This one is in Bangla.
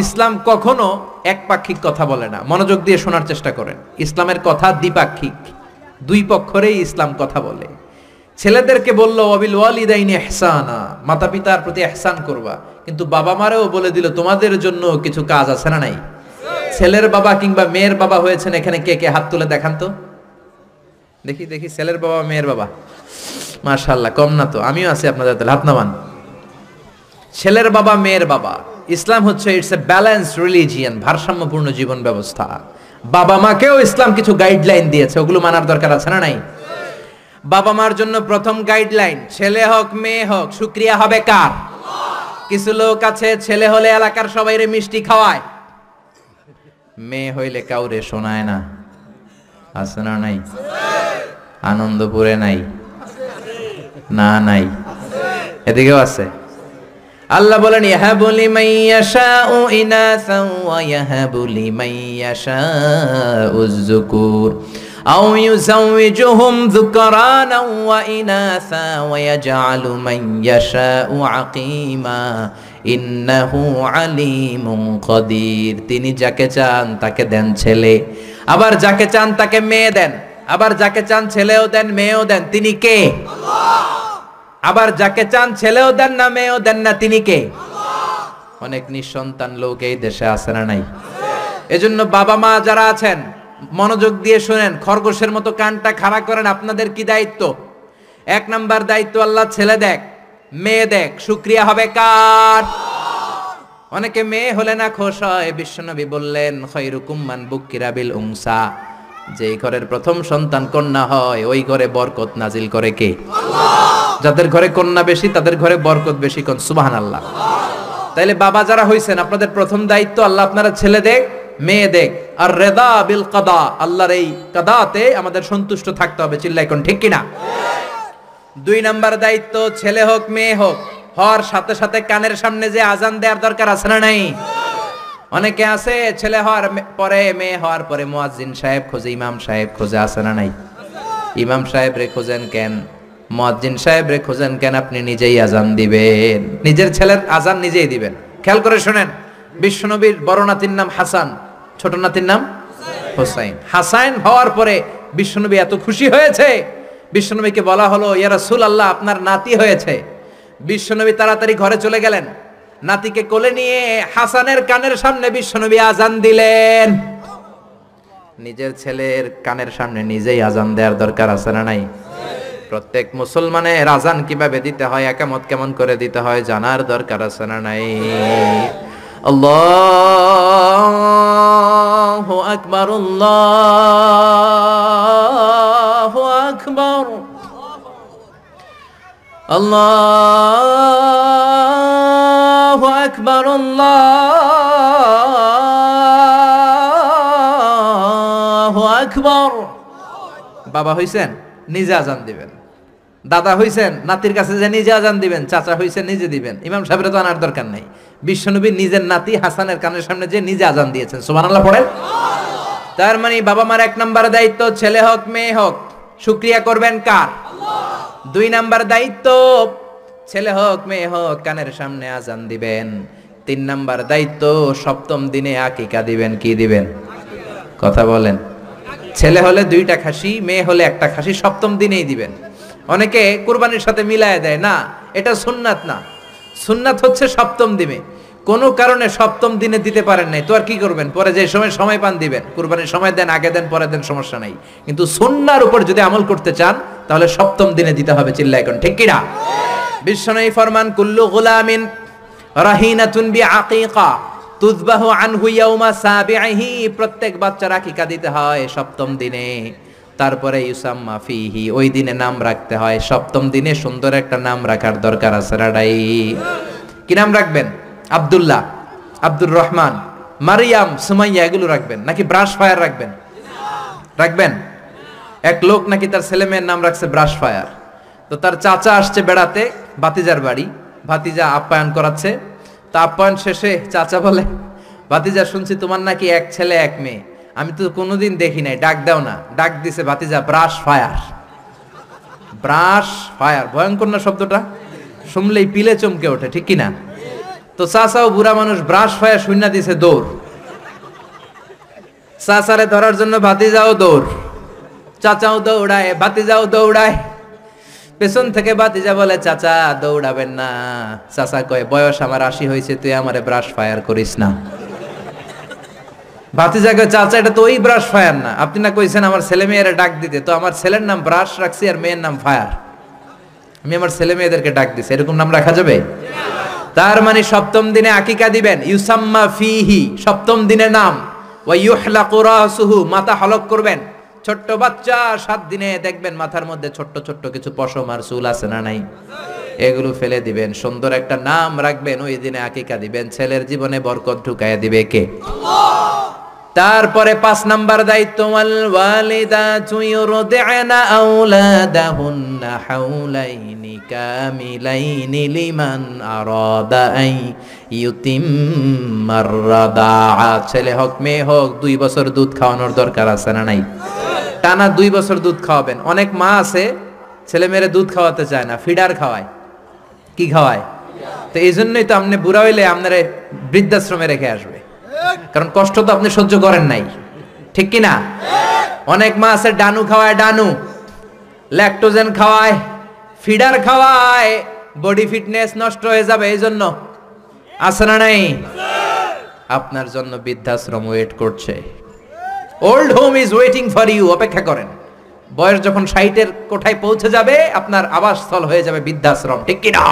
ইসলাম কখনো একপাক্ষিক কথা বলে না, মনোযোগ দিয়ে শোনার চেষ্টা করেন। ইসলামের কথা দ্বিপাক্ষিক, দুই পক্ষরেই ইসলাম কথা বলে। ছেলেদেরকে বললো ওয়াবিল ওয়ালিদাইনি ইহসানা, মাতা পিতার প্রতি ইহসান করবা, কিন্তু বাবা মারেও বলে দিল তোমাদের জন্য কিছু কাজ আছে না নাই? ছেলের বাবা কিংবা মেয়ের বাবা হয়েছেন এখানে কে কে হাত তুলে দেখান তো দেখি দেখি। ছেলের বাবা মেয়ের বাবা, মাশাআল্লাহ, কম না তো, আমিও আছি আপনাদের তাহলে, হাত নামান। ছেলের বাবা মেয়ের বাবা। ইসলাম হচ্ছে ইটস এ ব্যালেন্সড রিলিজিয়ান, ভারসাম্যপূর্ণ জীবন ব্যবস্থা। বাবা মাকেও ইসলাম কিছু গাইডলাইন দিয়েছে, ওগুলো মানার দরকার আছে না নাই? বাবা মার জন্য প্রথম গাইডলাইন, ছেলে হোক মেয়ে হোক শুকরিয়া হবে কার? কিছু লোক আছে ছেলে হলে এলাকার সবাইরে মিষ্টি খাওয়ায়, মেয়ে হইলে কাউরে শোনায় না। আছে না নাই? আনন্দপুরে নাই? না নাই, এদিকেও আছে। আল্লাহ বলেন ইয়াহাবু লিমান ইয়াশাউ ইনাসান ওয়া ইয়াহাবু লিমান ইয়াশাউ যুকুর আও ইউযাওয়িজুহুম যুকরানা ওয়া ইনাসা ওয়া ইয়াজআলু মান ইয়াশাউ আকিমা ইন্নাহু আলিমুন কাদির। তিনি যাকে চান তাকে দেন ছেলে, আবার যাকে চান তাকে মেয়ে দেন, আবার যাকে চান ছেলেও দেন মেয়েও দেন। তিনি কে? আল্লাহ। আবার যাকে চান ছেলেও দেন না মেয়েও দেন না, তিনি কে? আল্লাহ। অনেক নিঃসন্তান লোক এই দেশে আছে না নাই? এজন্য বাবা মা যারা আছেন মনোযোগ দিয়ে শুনেন, খরগোশের মতো কানটা খাড়া করেন। আপনাদের কি দায়িত্ব? এক নাম্বার দায়িত্ব, আল্লাহ ছেলে দেখ মেয়ে দেখ, শুকরিয়া হবে কার? অনেকে মেয়ে হলে না খুশ হয়। বিশ্বনবী বললেন খায়রুকুম মান বুকিরা বিল উনসা, যেই ঘরের প্রথম সন্তান কন্যা হয় ওই ঘরে বরকত নাজিল করে কে? আল্লাহ। যাদের ঘরে কন্যা বেশি তাদের ঘরে বরকত বেশি, কোন সুবহানাল্লাহ। তাইলে বাবা যারা হইছেন আপনাদের প্রথম দায়িত্ব, আল্লাহ আপনারা ছেলে দেখ মেয়ে দেখ, আর রেদা বিল কাদা, আল্লাহর এই কাদাতে আমাদের সন্তুষ্ট থাকতে হবে। চিল্লাই কোন ঠিক কিনা? দুই নাম্বার দায়িত্ব, ছেলে হোক মেয়ে হোক, হওয়ার সাথে সাথে কানের সামনে যে আজান দেওয়ার দরকার আছে না নাই? অনেকে আছে ছেলে হওয়ার পরে মেয়ে হওয়ার পরে মুয়াজ্জিন সাহেব খোঁজে, ইমাম সাহেব খোঁজে, আছে না নাই? ইমাম সাহেব রে খোঁজেন কেন? মুয়াজ্জিন সাহেব রে খোঁজেন কেন? আপনি নিজেই আজান দিবেন, নিজের ছেলের আজান নিজেই দিবেন। খেয়াল করে শুনেন, বিশ্বনবীর বড় নাতির নাম হাসান, ছোট নাতির নাম হোসাইন। হাসান হওয়ার পরে বিশ্বনবী এত খুশি হয়েছে, বিশ্বনবীকে বলা হলো ইয়া রাসূলুল্লাহ আপনার নাতি হয়েছে। বিশ্বনবী তাড়াতাড়ি ঘরে চলে গেলেন, নাতিকে কোলে নিয়ে হাসানের কানের সামনে বিশ্বনবী আজান দিলেন। নিজের ছেলের কানের সামনে নিজেই আজান দেওয়ার দরকার আছে না নাই? প্রত্যেক মুসলমানের আজান কিভাবে দিতে হয়, একামত কেমন করে দিতে হয় জানার দরকার আছে না নাই? আল্লাহু আকবার, আল্লাহু আকবার, আল্লাহু আকবার, আল্লাহু আকবার। বাবা হইছেন নিজে আজান দিবেন, দাদা হইছেন নাতির কাছে যে নিজে আজান দিবেন, চাচা হইছেন নিজে দিবেন, ইমাম সাহেবের তো আনার দরকার নাই। বিশ্বনবী নিজের নাতি হাসানের কানের সামনে যে নিজে আজান দিয়েছেন, সুবহানাল্লাহ পড়েন। তার মানে বাবা মার এক নাম্বার দায়িত্ব, ছেলে হোক মেয়ে হোক শুকরিয়া করবেন কার? আল্লাহ। দুই নাম্বার দায়িত্ব, ছেলে হোক মেয়ে হোক কানের সামনে আজান দিবেন। তিন নাম্বার দায়িত্ব, সপ্তম দিনে আকিকা দিবেন। কি দিবেন? কথা বলেন। ছেলে হলে 2টা খাসি, মেয়ে হলে 1টা খাসি, সপ্তম দিনেই দিবেন। অনেকে কুরবানির সাথে মিলায় দেয়, না এটা সুন্নাত না, সুন্নাত হচ্ছে সপ্তম দিনে। কোনো কারণে সপ্তম দিনে দিতে পারেন নাই তো আর কি করবেন, পরে যে সময় পান দিবেন। কুরবানির সময় দেন, আগে দেন, পরে দেন, সমস্যা নাই, কিন্তু সুন্নাহর উপর যদি আমল করতে চান তাহলে সপ্তম দিনে দিতে হবে। চিল্লায় কোন ঠিক কিনা? বিশ্বনবী ফরমান কুল্লু গুলামিন রাহিনাতুন বিআকিকা তুযবাহু আনহু ইয়াউমা সাবিহি, প্রত্যেক বাচ্চার আকিকা দিতে হয় সপ্তম দিনে। তারপরে ইউসাম্মা ফিহি, ওই দিনে নাম রাখতে হয়। সপ্তম দিনে সুন্দর একটা নাম রাখার দরকার আছে রাডাই। কি নাম রাখবেন? আব্দুল্লাহ, আব্দুর রহমান, মারিয়াম, সুমাইয়া, এগুলো রাখবেন নাকি ব্রাশ ফায়ার রাখবেন? রাখবেন। এক লোক নাকি তার ছেলে মেয়ের নাম রাখছে ব্রাশ ফায়ার। তো তার চাচা আসছে বেড়াতে ভাতিজার বাড়ি, ভাতিজা আপ্যায়ন করাচ্ছে। তা আপ্যায়ন শেষে চাচা বলে, ভাতিজা শুনছি তোমার নাকি এক ছেলে এক মেয়ে, আমি তো কোনোদিন দেখি নাই, ডাক দাও না। ডাক দিছে ভাতিজা ব্রাশ ফায়ার। ব্রাশ ফায়ার, ভয়ঙ্কর না শব্দটা? শুনলেই পিলে চমকে ওঠে, ঠিক কিনা? তো চাচাও বুড়া মানুষ ব্রাশ ফায়া শূন্য দিছে দৌড়, চাচারে ধরার জন্য ভাতিজাও দৌড়, চাচাও দৌড়ায় ভাতিজাও দৌড়ায়। পেছন থেকে ভাতিজা বলে চাচা দৌড়াবেন না। চাচা কয় বয়স আমার 80 হয়েছে, তুই আমারে ব্রাশ ফায়ার করিস না। ভাতিজা কয় চাচা এটা তো ওই ব্রাশ ফায়ার না, আপনি না কইছেন আমার ছেলে মেয়েরা ডাক দিতে, তো আমার ছেলের নাম ব্রাশ রাখছি আর মেয়ের নাম ফায়ার, আমি আমার ছেলে মেয়েদেরকে ডাক দিছি, এরকম নাম রাখা যাবে? তার মানে সপ্তম দিনে আকিকা দিবেন, ইউসাম্মা ফিহি, সপ্তম দিনের নাম। ওয়া ইউহলাকু রাসুহু, মাথা হলক করবেন। ছোট্ট বাচ্চা 7 দিনে দেখবেন মাথার মধ্যে ছোট্ট ছোট্ট কিছু পশম আর চুল আছে না নাই, এগুলো ফেলে দিবেন, সুন্দর একটা নাম রাখবেন, ওই দিনে আকিকা দিবেন। ছেলের জীবনে বরকত ঢুকাইয়া দিবে কে? তারপরে 5 নাম্বার দায়িত্ব, ওয়াল ওয়ালিদাতু ইউরদি'না আওলাদাহুন্না হাওলাইনি কামিলাইনি লিমান আরাদা আই ইউতিম্মার রাদাআ। ছেলে হোক মেয়ে হোক 2 বছর দুধ খাওয়ানোর দরকার আছে না নাই? টানা 2 বছর দুধ খাওয়াবেন। অনেক মা আছে ছেলে মেয়েরে দুধ খাওয়াতে চায় না, ফিডার খাওয়ায়। কি খাওয়ায়? তো এই জন্যই তো আপনি বুড়া হইলে আপনারে বৃদ্ধাশ্রমে রেখে আসবে, কারণ কষ্ট তো আপনি সহ্য করেন নাই, ঠিক কি না? অনেক মা আছে ডানু খাওয়ায়, ডানু ল্যাকটোজেন খাওয়ায়, ফিডার খাওয়ায়, বডি ফিটনেস নষ্ট হয়ে যাবে, এই জন্য আছে না নাই? আপনার জন্য বৃদ্ধাশ্রম ওয়েট করছে, old home is waiting for you. অপেক্ষা করেন, বয়স যখন 60-এর কোঠায় পৌঁছে যাবে আপনার আবাসস্থল হয়ে যাবে বৃদ্ধাশ্রম, ঠিক কি না?